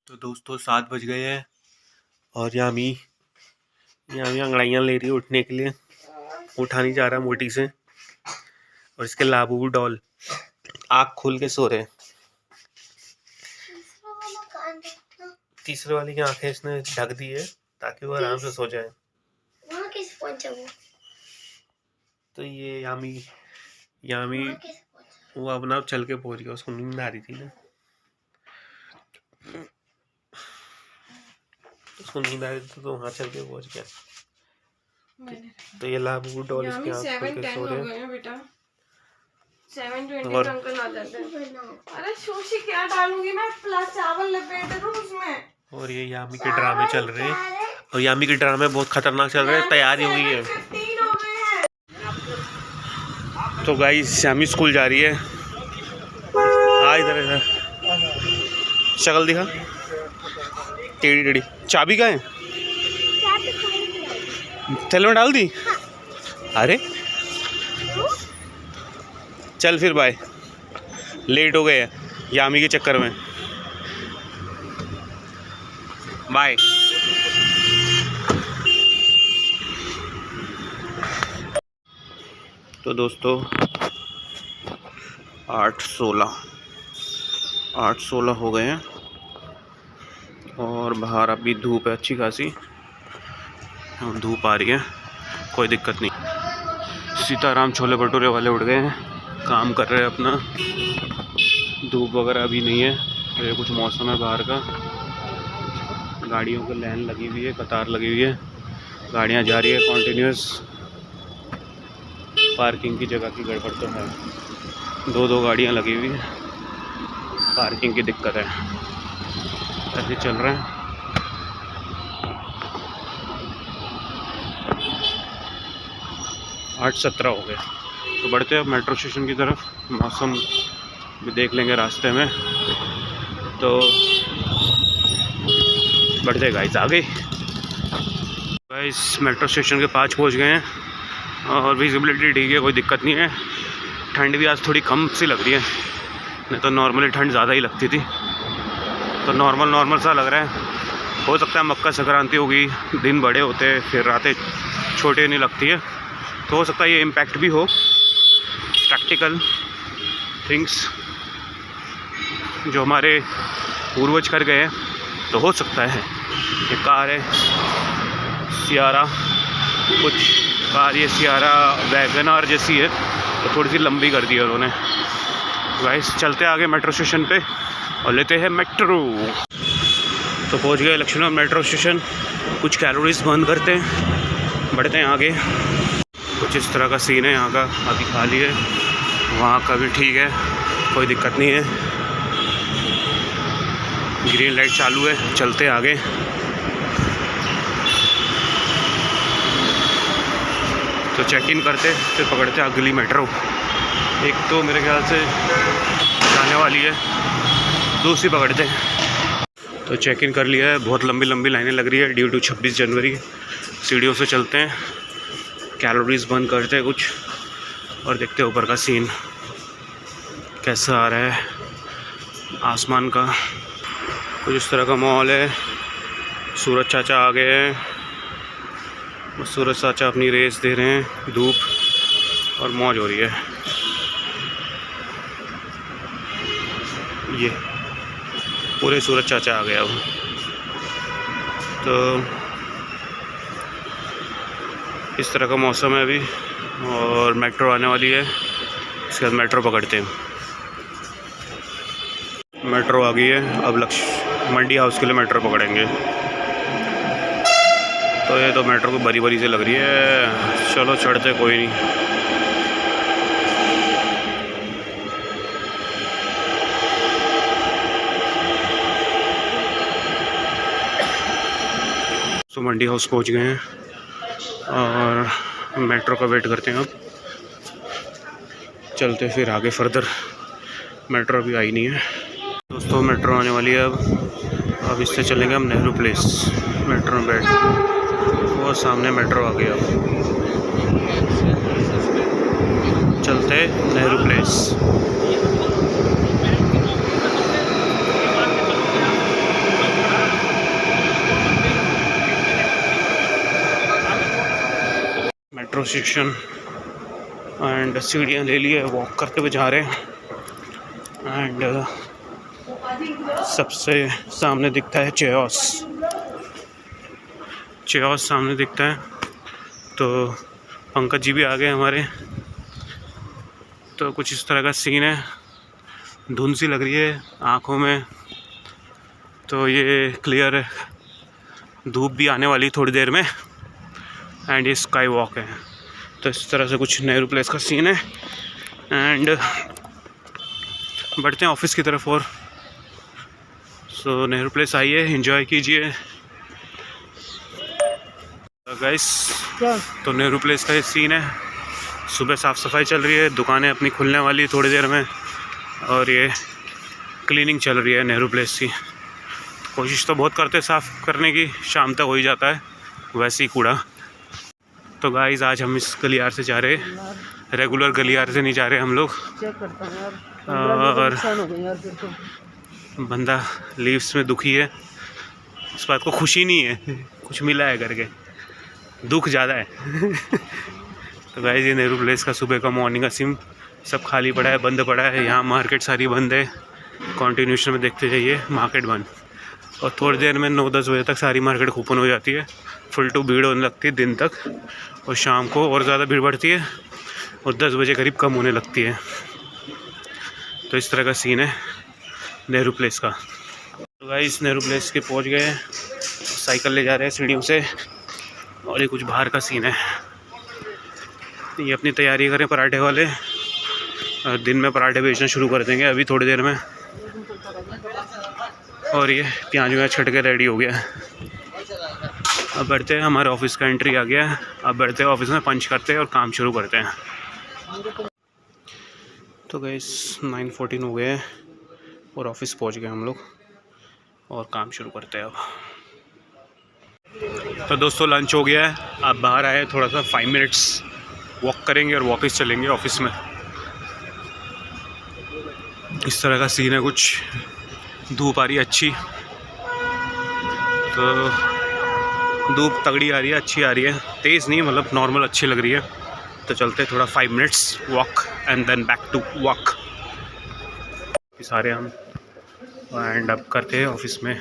तो दोस्तों 7 बज गए हैं और यामी अंगड़ाइयाँ ले रही है उठने के लिए। उठा नहीं जा रहा मोटी से। और इसके लाबू डॉल आँख खोल के सो रहे हैं। तीसरे वाली की आंखें इसने ढक दी है ताकि वो आराम से सो जाए। वहाँ कैसे पहुंचा वो? तो ये यामी वो अपना चल के पहुंच गया। उसको नींद आ रही थी ना, उसको नींद आ रही थी तो वहाँ चल के पहुंच गया। तो ये लाबू डॉल इसकी आँख खोल के सो रहे हैं। बेटा 7:20 अंकल आ जाते हैं। अरे सुशी क्या डालूंगी मैं? प्लस चावल लपेट दूं उसमें। और ये यामी के ड्रामे चल रहे हैं और यामी के ड्रामे बहुत खतरनाक चल रहे हैं। तैयारी हो गई है। तो गाइस यामी स्कूल जा रही है। इधर इधर शक्ल दिखा। टेढ़ी टेढ़ी। चाबी कहाँ है? थैले में डाल दी। अरे चल फिर बाय। लेट हो गए यामी के चक्कर में। बाय। तो दोस्तों 8:16 हो गए हैं और बाहर अभी धूप है अच्छी खासी। धूप आ रही है, कोई दिक्कत नहीं। सीताराम छोले भटूरे वाले उठ गए हैं, काम कर रहे हैं अपना। धूप वगैरह अभी नहीं है। ये कुछ मौसम है बाहर का। गाड़ियों की लाइन लगी हुई है, कतार लगी हुई है। गाड़ियां जा रही है कॉन्टिन्यूस। पार्किंग की जगह की गड़बड़ तो है। दो गाड़ियां लगी हुई है, पार्किंग की दिक्कत है। ऐसे चल रहे हैं। आठ 17 हो गए। तो बढ़ते हैं अब मेट्रो स्टेशन की तरफ। मौसम भी देख लेंगे रास्ते में। तो बढ़ते गाइस आगे। गाइस मेट्रो स्टेशन के पास पहुंच गए हैं और विजिबिलिटी ठीक है, कोई दिक्कत नहीं है। ठंड भी आज थोड़ी कम सी लग रही है, नहीं तो नॉर्मली ठंड ज़्यादा ही लगती थी। तो नॉर्मल सा लग रहा है। हो सकता है मकर संक्रांति होगी, दिन बड़े होते हैं फिर रातें छोटे नहीं लगती है, तो हो सकता है ये इम्पैक्ट भी हो। प्रैक्टिकल थिंग्स जो हमारे पूर्वज कर गए हैं, तो हो सकता है। ये कार है सियारा, कुछ कार ये सियारा वैगनआर जैसी है, तो थोड़ी सी लंबी कर दी है उन्होंने। गाइस चलते आगे मेट्रो स्टेशन पे और लेते हैं मेट्रो। तो पहुंच गए लक्ष्मण मेट्रो स्टेशन। कुछ कैलोरीज बर्न करते हैं, बढ़ते हैं आगे। कुछ इस तरह का सीन है यहाँ का। अभी खाली है, वहाँ का भी ठीक है, कोई दिक्कत नहीं है। ग्रीन लाइट चालू है, चलते आगे। तो चेक इन करते फिर पकड़ते अगली मेट्रो। एक तो मेरे ख्याल से जाने वाली है, दूसरी पकड़ते हैं। तो चेक इन कर लिया है। बहुत लंबी लाइनें लग रही है ड्यू टू 26 जनवरी। सीढ़ियों से चलते हैं, कैलोरीज बर्न करते हैं कुछ और देखते हैं ऊपर का सीन कैसा आ रहा है आसमान का। कुछ इस तरह का माहौल है। सूरज चाचा आ गए हैं। सूरज चाचा अपनी रेस दे रहे हैं। धूप और मौज हो रही है। ये पूरे सूरज चाचा आ गया अब। तो इस तरह का मौसम है अभी और मेट्रो आने वाली है। इसके बाद मेट्रो पकड़ते हैं। मेट्रो आ गई है, अब मंडी हाउस के लिए मेट्रो पकड़ेंगे। तो ये तो मेट्रो को बरी से लग रही है। चलो चढ़ते, कोई नहीं। तो मंडी हाउस पहुंच गए हैं और मेट्रो का वेट करते हैं। अब चलते फिर आगे फर्दर। मेट्रो अभी आई नहीं है दोस्तों। मेट्रो आने वाली है अब इससे चलेंगे हम नेहरू प्लेस। मेट्रो में बैठ वो सामने मेट्रो आ गया। अब चलते नेहरू प्लेस। स्टेशन एंड सीढ़ियाँ ले लिए, वॉक करते हुए जा रहे हैं। एंड सबसे सामने दिखता है चेओस सामने दिखता है। तो पंकज जी भी आ गए हमारे। तो कुछ इस तरह का सीन है, धुंध सी लग रही है आँखों में। तो ये क्लियर है, धूप भी आने वाली थोड़ी देर में। एंड ये स्काई वॉक है। तो इस तरह से कुछ नेहरू प्लेस का सीन है। एंड बढ़ते हैं ऑफिस की तरफ। और सो नेहरू प्लेस आइए, एंजॉय कीजिए गाइस। तो नेहरू प्लेस का ये सीन है। सुबह साफ़ सफाई चल रही है, दुकानें अपनी खुलने वाली थोड़ी देर में, और ये क्लीनिंग चल रही है नेहरू प्लेस की। कोशिश तो बहुत करते हैं साफ़ करने की, शाम तक हो ही जाता है वैसे ही कूड़ा। तो गाइस आज हम इस गलियार से जा रहे, रेगुलर गलियार से नहीं जा रहे हम लोग। और बंदा लीव्स में दुखी है, इस बात को खुशी नहीं है कुछ मिला है करके, दुख ज़्यादा है। तो गाइस ये नेहरू प्लेस का सुबह का मॉर्निंग का सीन, सब खाली पड़ा है, बंद पड़ा है। यहाँ मार्केट सारी बंद है, कंटिन्यूशन में देखते जाइए मार्केट बंद। और थोड़ी देर में 9-10 बजे तक सारी मार्केट ओपन हो जाती है, फुल टू भीड़ होने लगती है दिन तक। और शाम को और ज़्यादा भीड़ बढ़ती है और 10 बजे करीब कम होने लगती है। तो इस तरह का सीन है नेहरू प्लेस का। तो गाइस नेहरू प्लेस के पहुंच गए, साइकिल ले जा रहे हैं सीढ़ियों से। और ये कुछ बाहर का सीन है, ये अपनी तैयारी करें पराठे वाले, दिन में पराठे बेचना शुरू कर देंगे अभी थोड़ी देर में। और ये प्याज व्याज छट के रेडी हो गया है। अब बढ़ते हैं, हमारे ऑफिस का एंट्री आ गया है। अब बढ़ते हैं ऑफिस में, पंच करते हैं और काम शुरू करते हैं। तो गाइस 9:14 हो गए हैं और ऑफिस पहुंच गए हम लोग, और काम शुरू करते हैं अब। तो दोस्तों लंच हो गया है, अब बाहर आए, थोड़ा सा 5 मिनट्स वॉक करेंगे और वापस चलेंगे ऑफिस में। इस तरह का सीन है कुछ, धूप आ रही है अच्छी, तो धूप तगड़ी आ रही है, अच्छी आ रही है, तेज़ नहीं, मतलब नॉर्मल अच्छी लग रही है। तो चलते थोड़ा 5 minutes walk and then back to walk सारे हम। एंड अब करते हैं ऑफिस में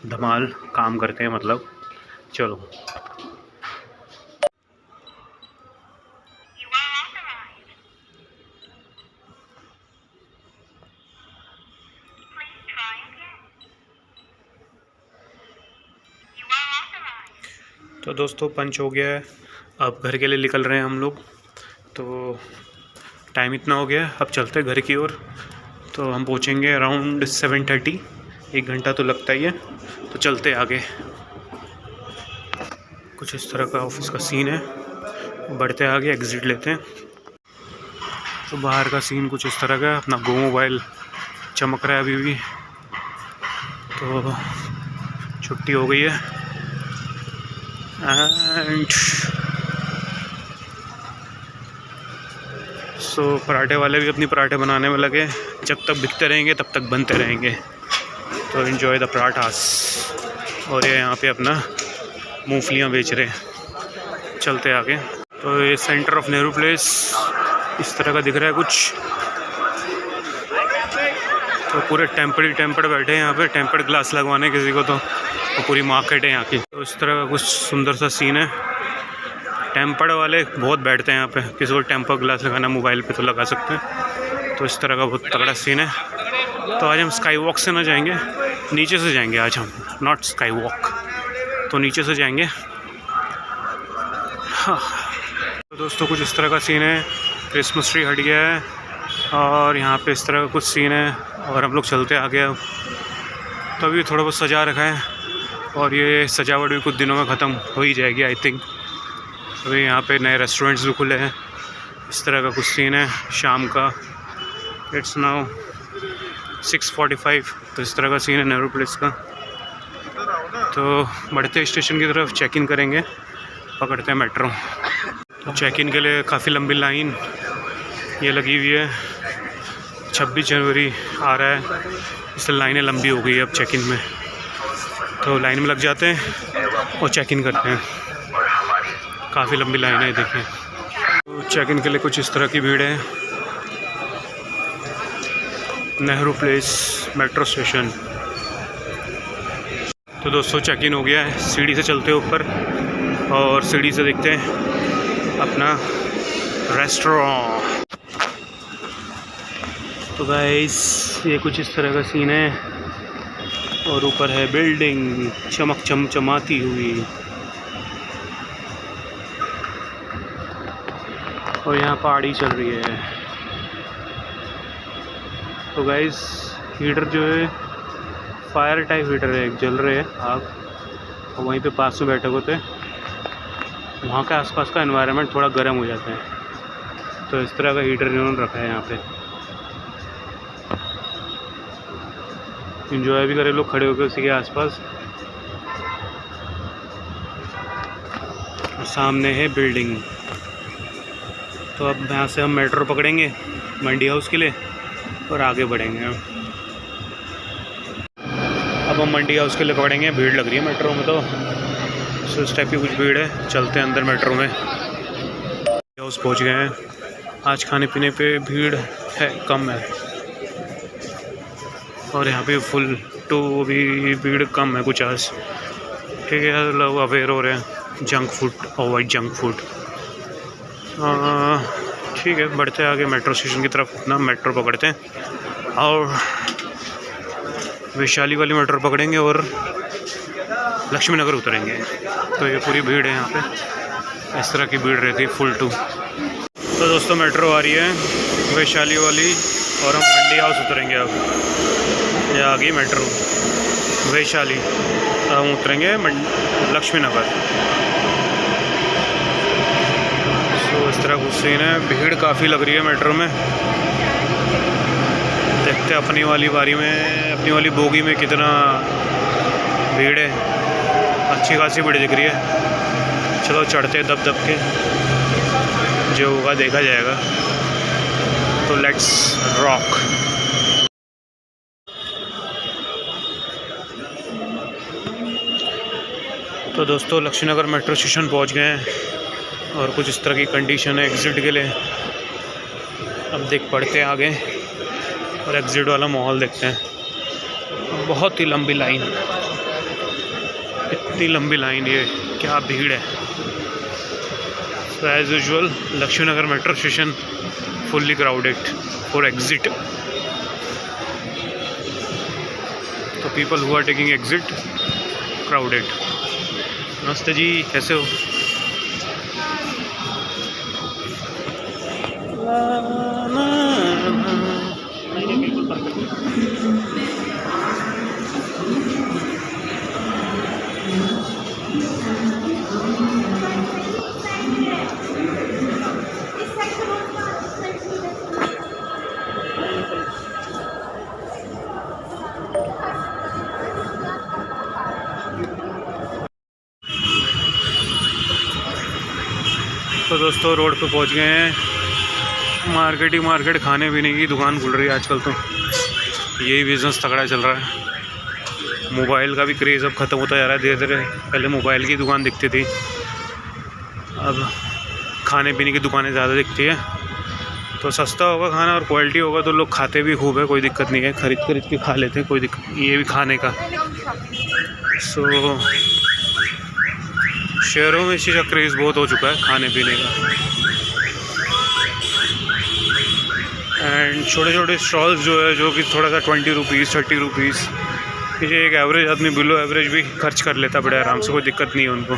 धमाल काम करते हैं, मतलब चलो। तो दोस्तों पंच हो गया है, अब घर के लिए निकल रहे हैं हम लोग। तो टाइम इतना हो गया है, अब चलते हैं घर की ओर। तो हम पहुंचेंगे अराउंड 7:30, 1 घंटा तो लगता ही है। तो चलते आगे। कुछ इस तरह का ऑफिस का सीन है, बढ़ते आगे एग्ज़िट लेते हैं। तो बाहर का सीन कुछ इस तरह का, अपना गो मोबाइल चमक रहा है अभी भी। तो छुट्टी हो गई है एंड सो पराठे वाले भी अपनी पराठे बनाने में लगे, जब तक बिकते रहेंगे तब तक बनते रहेंगे। तो एंजॉय द पराठास। और ये यहाँ पे अपना मूंगफलियाँ बेच रहे हैं। चलते आगे। तो ये सेंटर ऑफ नेहरू प्लेस इस तरह का दिख रहा है कुछ। तो पूरे टेम्पर्ड बैठे हैं यहाँ पे, टेम्पर्ड ग्लास लगवाने किसी को तो पूरी मार्केट है यहाँ की। तो इस तरह का कुछ सुंदर सा सीन है। टेम्पर्ड वाले बहुत बैठते हैं यहाँ पे, किसी को टेम्पर ग्लास लगाना मोबाइल पे तो लगा सकते हैं। तो इस तरह का बहुत तगड़ा सीन है। तो आज हम स्काई वॉक से ना जाएंगे, नीचे से जाएंगे आज हम, नॉट स्काई वॉक, तो नीचे से जाएंगे। हाँ तो दोस्तों कुछ इस तरह का सीन है, क्रिसमस ट्री हट गया है और यहाँ पे इस तरह का कुछ सीन है। और हम लोग चलते आ गए। तो अभी थोड़ा बहुत सजा रखा है और ये सजावट भी कुछ दिनों में ख़त्म हो ही जाएगी आई थिंक। अभी यहाँ पे नए रेस्टोरेंट्स भी खुले हैं। इस तरह का कुछ सीन है शाम का। It's now 6:45। तो इस तरह का सीन है नेहरू प्लेस का। तो बढ़ते स्टेशन की तरफ चेक इन करेंगे, पकड़ते हैं मेट्रो। तो चेक इन के लिए काफ़ी लंबी लाइन ये लगी हुई है। 26 जनवरी आ रहा है, इसलिए लाइनें लंबी हो गई है अब चेक इन में। तो लाइन में लग जाते हैं और चेक इन करते हैं। काफ़ी लंबी लाइन है देखें। तो चेक इन के लिए कुछ इस तरह की भीड़ है। Nehru place metro station. तो दोस्तों चेक इन हो गया है। सीढ़ी से चलते हैं ऊपर और सीढ़ी से देखते हैं अपना रेस्टोरेंट। तो गाइस ये कुछ इस तरह का सीन है और ऊपर है बिल्डिंग चमक चमचमाती हुई और यहाँ पहाड़ी चल रही है। तो गाइस हीटर जो है फायर टाइप हीटर है, एक जल रहे हैं आग और वहीं पे पास में बैठे होते हैं। वहाँ के आसपास का एनवायरनमेंट थोड़ा गर्म हो जाता है। तो इस तरह का हीटर इन्होंने रखा है यहाँ पे। इंजॉय भी करे लोग खड़े होकर उसी के आसपास। और सामने है बिल्डिंग। तो अब यहाँ से हम मेट्रो पकड़ेंगे मंडी हाउस के लिए और आगे बढ़ेंगे। अब हम मंडी हाउस के लिए पकड़ेंगे। भीड़ लग रही है मेट्रो में, तो इस टाइप की कुछ भीड़ है। चलते हैं अंदर मेट्रो में। मंडी हाउस पहुँच गए हैं। आज खाने पीने पे भीड़ है, कम है और यहाँ पे फुल तो भी भीड़ कम है कुछ आज। ठीक है, लोग अवेयर हो रहे हैं junk food, avoid junk food. ठीक है, बढ़ते हैं आगे मेट्रो स्टेशन की तरफ। अपना मेट्रो पकड़ते हैं और वैशाली वाली मेट्रो पकड़ेंगे और लक्ष्मी नगर उतरेंगे। तो ये पूरी भीड़ है यहाँ पे, इस तरह की भीड़ रहती है फुल टू। तो दोस्तों मेट्रो आ रही है वैशाली वाली और हम मंडी हाउस उतरेंगे। अब ये आ गई मेट्रो वैशाली, हम उतरेंगे लक्ष्मी नगर। तो इस तरह कुछ सीन है। भीड़ काफ़ी लग रही है मेट्रो में। देखते हैं अपनी वाली बारी में, अपनी वाली बोगी में कितना भीड़ है। अच्छी खासी भीड़ दिख रही है। चलो चढ़ते दब दब के, जो होगा देखा जाएगा। तो लेट्स रॉक। तो दोस्तों लक्ष्मी नगर मेट्रो स्टेशन पहुंच गए हैं और कुछ इस तरह की कंडीशन है एग्ज़िट के लिए। अब देख पड़ते हैं आगे और एग्ज़िट वाला माहौल देखते हैं। बहुत ही लंबी लाइन, इतनी लंबी लाइन, ये क्या भीड़ है। So as usual Laxmi Nagar metro station fully crowded for exit. तो people who are taking exit crowded. नमस्ते जी, कैसे हो? तो दोस्तों रोड पे पहुंच गए हैं। मार्केट ही मार्केट, खाने पीने की दुकान खुल रही है आजकल। तो यही बिज़नेस तगड़ा चल रहा है। मोबाइल का भी क्रेज़ अब ख़त्म होता जा रहा है धीरे धीरे। पहले मोबाइल की दुकान दिखती थी, अब खाने पीने की दुकानें ज़्यादा दिखती है। तो सस्ता होगा खाना और क्वालिटी होगा तो लोग खाते भी खूब है, कोई दिक्कत नहीं है। खरीद के खा लेते हैं, कोई दिक्कत। ये भी खाने का। सो शहरों में इस चीज़ का क्रेज़ बहुत हो चुका है खाने पीने का। एंड छोटे छोटे स्टॉल्स जो है, जो कि थोड़ा सा 20 रुपीज़ 30 रुपीज़, ये एक एवरेज आदमी बिलो एवरेज भी खर्च कर लेता बड़े आराम से, कोई दिक्कत नहीं है उनको।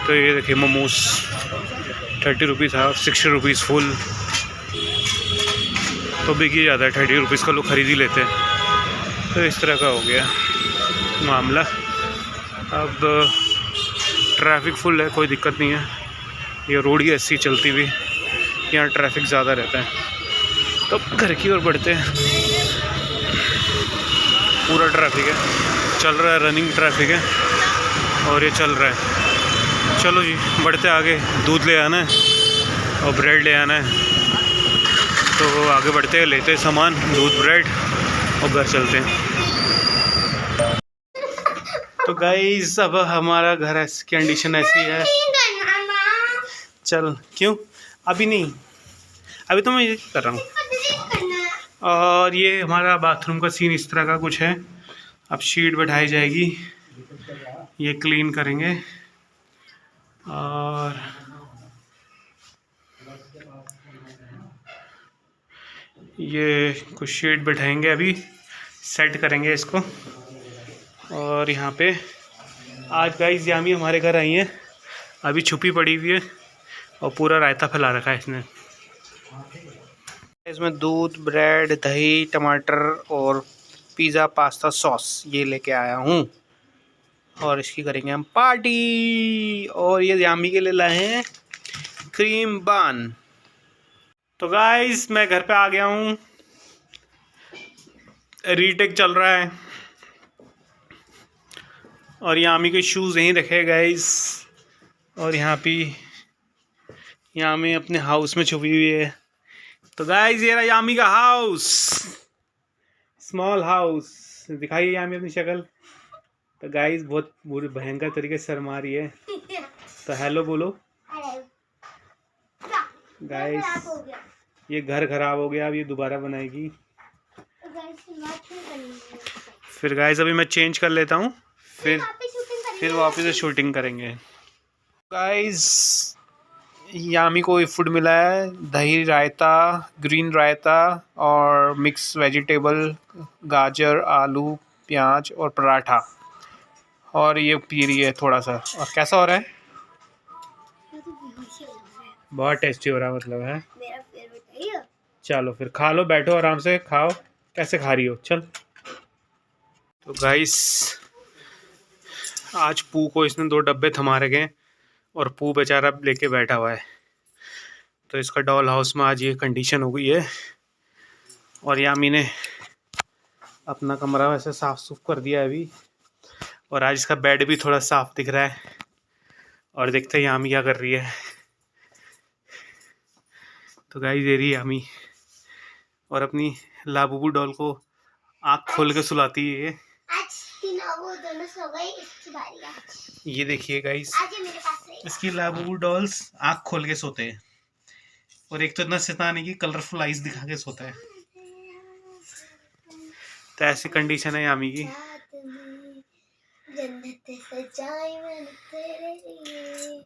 तो ये देखिए momos 30 rupees half, 60 rupees full. तो बिक ही जाता है 30 रुपीज़ का, लोग ख़रीद ही लेते हैं। तो इस तरह का हो गया मामला। अब ट्रैफिक फुल है, कोई दिक्कत नहीं है। ये रोड ही ऐसी चलती हुई, यहाँ ट्रैफिक ज़्यादा रहता है। तो घर की ओर बढ़ते हैं। पूरा ट्रैफिक है, चल रहा है, रनिंग ट्रैफिक है और ये चल रहा है। चलो जी बढ़ते आगे। दूध ले आना है और ब्रेड ले आना है। तो आगे बढ़ते हैं, लेते हैं सामान, दूध ब्रेड और घर चलते हैं। तो गाइस अब हमारा घर की कंडीशन ऐसी है। चल क्यों अभी नहीं, अभी तो मैं ये कर रहा हूँ। और ये हमारा बाथरूम का सीन इस तरह का कुछ है। अब शीट बैठाई जाएगी, ये क्लीन करेंगे और ये कुछ शीट बैठाएंगे, अभी सेट करेंगे इसको। और यहाँ पे आज गाइस यामी हमारे घर आई है, अभी छुपी पड़ी हुई है और पूरा रायता फैला रखा है इसने। इसमें दूध, ब्रेड, दही, टमाटर और पिज़्ज़ा पास्ता सॉस ये लेके आया हूँ और इसकी करेंगे हम पार्टी। और ये यामी के लिए लाए हैं क्रीम बान। तो गाइस मैं घर पे आ गया हूँ, रीटेक चल रहा है और यामी के शूज़ यहीं रखे गाइस। और यहाँ पे यामी अपने हाउस में छुपी हुई है। तो गाइस ये रहा यामी का हाउस, स्मॉल हाउस। दिखाइए यामी अपनी शक्ल। तो गाइस बहुत बुरी भयंकर तरीके से शर्मा रही है, तो हेलो बोलो गाइस। ये घर खराब हो गया, अब ये दोबारा बनाएगी। फिर गाइस अभी मैं चेंज कर लेता हूँ, फिर वापस से शूटिंग करेंगे। गाइस यामी को फूड मिला है, दही रायता, ग्रीन रायता और मिक्स वेजिटेबल, गाजर, आलू, प्याज और पराठा। और ये पी रही है थोड़ा सा। और कैसा हो रहा है? बहुत टेस्टी हो रहा है मतलब है। मेरा फेवरेट है। चलो फिर खा लो, बैठो आराम से खाओ। कैसे खा रही हो? चल। तो गाइस आज पू को इसने 2 डब्बे थमा रखे और पू बेचारा लेके बैठा हुआ है। तो इसका डॉल हाउस में आज ये कंडीशन हो गई है। और यामी ने अपना कमरा वैसे साफ़ सुफ कर दिया है अभी, और आज इसका बेड भी थोड़ा साफ दिख रहा है। और देखते हैं यामी क्या कर रही है। तो गाइस ये रही यामी और अपनी लाबूबू डॉल को आँख खोल के सुलाती है। वो दोनों सो गई, इसकी बारी है। ये देखिए गाइस, आज ये मेरे पास रहेगा। इसकी लाबूबू डॉल्स आँख खोल के सोते हैं। और एक तो इतना शैतान है कि कलरफुल आइज दिखा के सोता है। तो ऐसी कंडीशन है यामी की।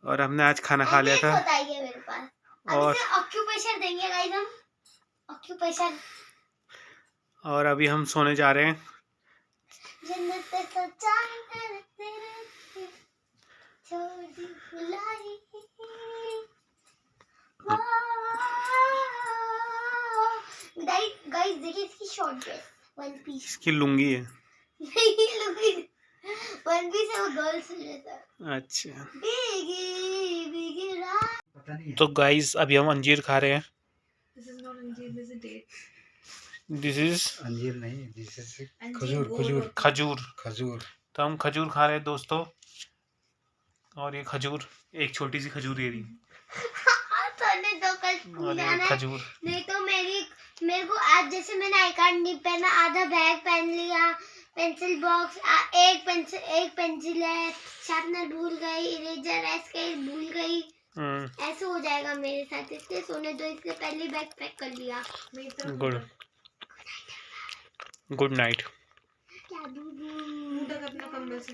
और हमने आज खाना खा लिया था। मेरे पास और ऑक्यूपेशन देंगे गाइस हम, ऑक्यूपेशन। और अभी हम सोने जा रहे हैं। गाइस देखिए इसकी शॉर्ट ड्रेस, वन पीस। इसकी लुंगी है। नहीं लुंगी, वन पीस है, वो गर्ल्स जैसा। अच्छा बिगी बिगी रात। तो गाइस अभी हम अंजीर खा रहे हैं। This is not अंजीर, this is date. This is अंजीर नहीं, दिस इज अंजीर खजूर गोल खजूर होता खजूर। खजूर। तो हम खजूर खा रहे हैं दोस्तों। और ये खजूर, एक छोटी सी खजूर ये रही। तूने तो कल और स्कूल ये जाना है। खजूर। नहीं तो मेरे को आज जैसे मैंने आई कार्ड नहीं पहना, आधा बैग पहन लिया, पेंसिल बॉक्स, एक पेंसिल है, शार्पनर भूल गई, इरेजर है, स्केल भूल गई। ऐसे हो जाएगा मेरे साथ, इसलिए सोने दो, इसलिए पहले बैग पैक कर लिया। Good night. क्या दूँ मुंह ढक अपना कमरे से।